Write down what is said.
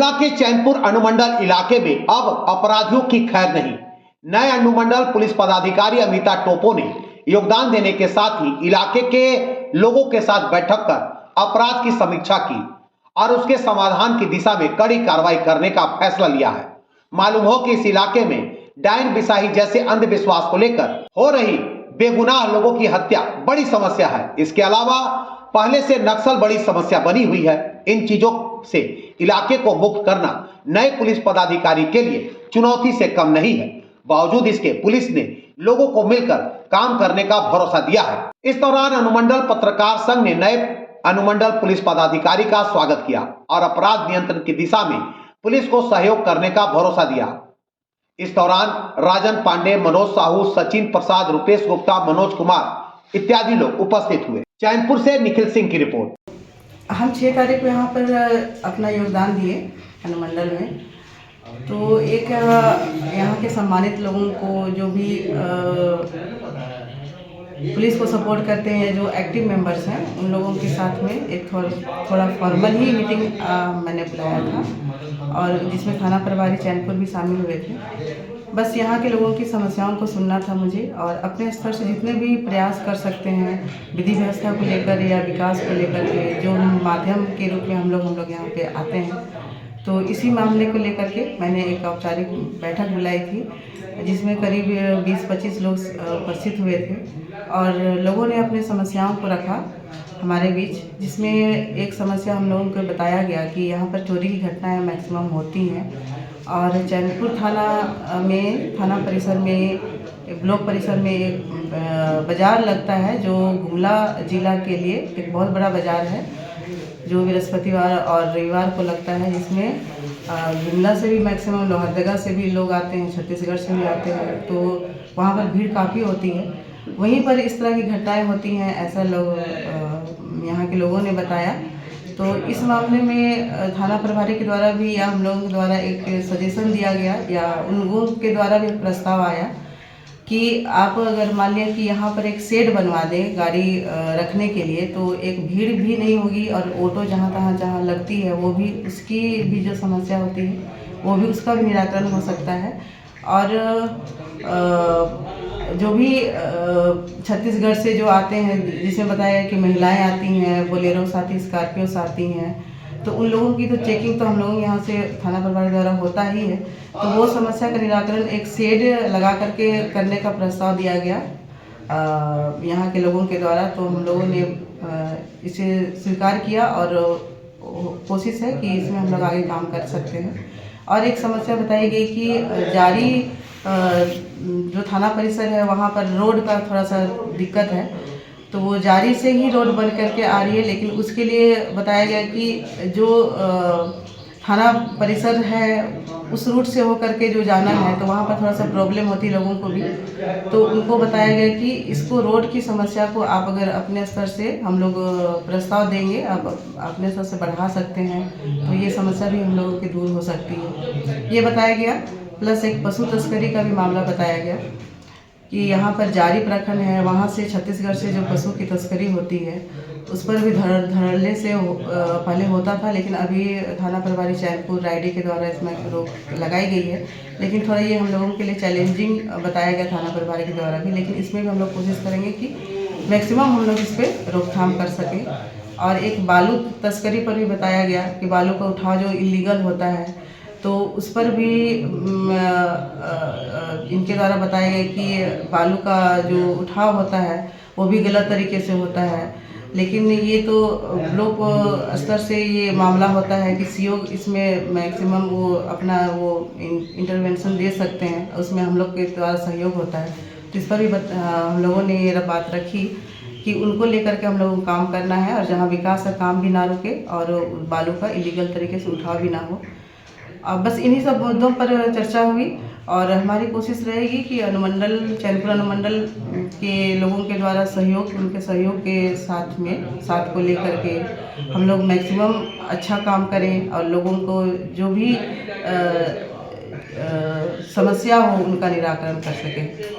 गुमला के चैनपुर अनुमंडल इलाके में अब अपराधियों की खैर नहीं। नए अनुमंडल पुलिस पदाधिकारी अमिता टोपो ने योगदान देने के साथ ही इलाके के लोगों के साथ बैठक कर अपराध की समीक्षा की और उसके समाधान की दिशा में कड़ी कार्रवाई करने का फैसला लिया है। मालूम हो कि इस इलाके में डायन बिसाही जैसे अंधविश्वास को लेकर हो रही बेगुनाह लोगों की हत्या बड़ी समस्या है। इसके अलावा पहले से नक्सल बड़ी समस्या बनी हुई है। इन चीजों से इलाके को मुक्त करना नए पुलिस पदाधिकारी के लिए चुनौती से कम नहीं है। बावजूद इसके पुलिस ने लोगों को मिलकर काम करने का भरोसा दिया है। इस दौरान अनुमंडल पत्रकार संघ ने नए अनुमंडल पुलिस पदाधिकारी का स्वागत किया और अपराध नियंत्रण की दिशा में पुलिस को सहयोग करने का भरोसा दिया। इस दौरान राजन पांडे, मनोज साहू, सचिन प्रसाद, रुपेश गुप्ता, मनोज कुमार इत्यादि लोग उपस्थित हुए। चैनपुर से निखिल सिंह की रिपोर्ट। हम 6 तारीख को यहाँ पर अपना योगदान दिए अनुमंडल में। तो एक यहाँ के सम्मानित लोगों को जो भी पुलिस को सपोर्ट करते हैं, जो एक्टिव मेंबर्स हैं, उन लोगों के साथ में एक थोड़ा फॉर्मल ही मीटिंग मैंने बुलाया था और जिसमें थाना प्रभारी चैनपुर भी शामिल हुए थे। बस यहाँ के लोगों की समस्याओं को सुनना था मुझे और अपने स्तर से जितने भी प्रयास कर सकते हैं विधि व्यवस्था को लेकर या विकास को लेकर के, जो माध्यम के रूप में हम लोग यहाँ पे आते हैं, तो इसी मामले को लेकर के मैंने एक औपचारिक बैठक बुलाई थी जिसमें करीब 20-25 लोग उपस्थित हुए थे और लोगों ने अपनी समस्याओं को रखा हमारे बीच, जिसमें एक समस्या हम लोगों को बताया गया कि यहाँ पर चोरी की घटनाएं मैक्सिमम होती हैं और चैनपुर थाना परिसर में, ब्लॉक परिसर में एक बाज़ार लगता है जो गुमला जिला के लिए एक बहुत बड़ा बाज़ार है, जो बृहस्पतिवार और रविवार को लगता है, जिसमें गुमला से भी मैक्सिमम लोहरदगा से भी लोग आते हैं, छत्तीसगढ़ से भी आते हैं, तो वहाँ पर भीड़ काफ़ी होती है। वहीं पर इस तरह की घटनाएं होती हैं, ऐसा लोग यहाँ के लोगों ने बताया। तो इस मामले में थाना प्रभारी के द्वारा भी या हम लोगों के द्वारा एक सजेशन दिया गया या उन लोगों के द्वारा भी प्रस्ताव आया कि आप अगर मान लिया कि यहाँ पर एक शेड बनवा दें गाड़ी रखने के लिए, तो एक भीड़ भी नहीं होगी और ऑटो जहाँ लगती है वो भी, उसकी भी जो समस्या होती है वो भी, उसका भी निराकरण हो सकता है। और जो भी छत्तीसगढ़ से जो आते हैं, जिसमें बताया कि महिलाएं आती हैं, बोलेरो आती, स्कॉर्पियो आती हैं, तो उन लोगों की तो चेकिंग तो हम लोगों यहाँ से थाना प्रभारी द्वारा होता ही है। तो वो समस्या का निराकरण एक शेड लगा करके करने का प्रस्ताव दिया गया यहाँ के लोगों के द्वारा। तो हम लोगों ने इसे स्वीकार किया और कोशिश है कि इसमें हम लोग आगे काम कर सकते हैं। और एक समस्या बताई गई कि जारी जो थाना परिसर है वहाँ पर रोड का थोड़ा सा दिक्कत है, तो वो जारी से ही रोड बन करके आ रही है, लेकिन उसके लिए बताया गया कि जो थाना परिसर है उस रूट से होकर के जो जाना है, तो वहाँ पर थोड़ा सा प्रॉब्लम होती है लोगों को भी। तो उनको बताया गया कि इसको रोड की समस्या को आप अगर अपने स्तर से हम लोग प्रस्ताव देंगे, आप अपने स्तर से बढ़ा सकते हैं, तो ये समस्या भी हम लोगों की दूर हो सकती है, ये बताया गया। प्लस एक पशु तस्करी का भी मामला बताया गया कि यहाँ पर जारी प्रखंड है, वहाँ से छत्तीसगढ़ से जो पशु की तस्करी होती है उस पर भी धड़ल्ले से पहले होता था, लेकिन अभी थाना प्रभारी चैनपुर रायडी के द्वारा इसमें रोक लगाई गई है। लेकिन थोड़ा ये हम लोगों के लिए चैलेंजिंग बताया गया थाना प्रभारी के द्वारा भी, लेकिन इसमें भी हम लोग कोशिश करेंगे कि मैक्सिमम हम लोग इस पर रोकथाम कर सकें। और एक बालू तस्करी पर भी बताया गया कि बालू का उठाव जो इलीगल होता है, तो उस पर भी इनके द्वारा बताया गया कि बालू का जो उठाव होता है वो भी गलत तरीके से होता है। लेकिन ये तो ब्लॉक स्तर से ये मामला होता है कि सीओ इसमें मैक्सिमम वो अपना वो इंटरवेंशन दे सकते हैं, उसमें हम लोग के द्वारा सहयोग होता है। तो इस पर भी हम लोगों ने ये बात रखी कि उनको लेकर के हम लोगों को काम करना है और जहाँ विकास का काम भी ना रुके और बालू का इलीगल तरीके से उठाव भी ना हो। बस इन्हीं सब मुद्दों पर चर्चा हुई और हमारी कोशिश रहेगी कि चैनपुर अनुमंडल के लोगों के द्वारा सहयोग, उनके सहयोग के साथ को लेकर के हम लोग मैक्सिमम अच्छा काम करें और लोगों को जो भी समस्या हो उनका निराकरण कर सकें।